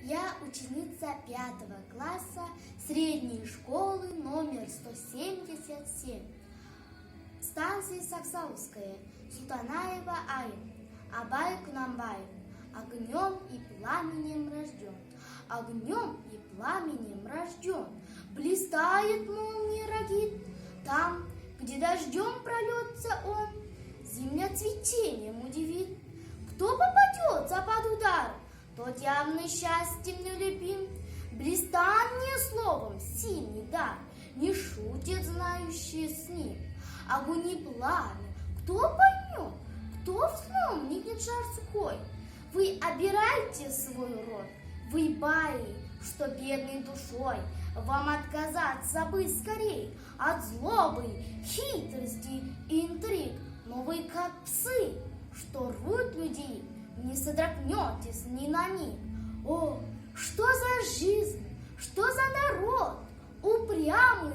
Я ученица 5 класса средней школы номер 177. Станция Саксауская, Султанаева Айм, Абай Кунамбаев. Огнем и пламенем рожден, огнем и пламенем рожден. Блистает молния рогит, там, где дождем прольется он, зимня цветением удивит. Кто попадется под удар, тот явно счастьем не любим. Блистанье словом сильный дар, не шутит знающие с ним. Огонь и пламя, кто поймет, кто вспомнит жар сухой. Вы обирайте свой род, вы баи, что бедной душой. Вам отказаться бы скорей от злобы, хитрости и интриг. Но вы как псы, что рвут людей, не содрогнетесь ни на миг. О, что за жизнь, что за народ, упрямый,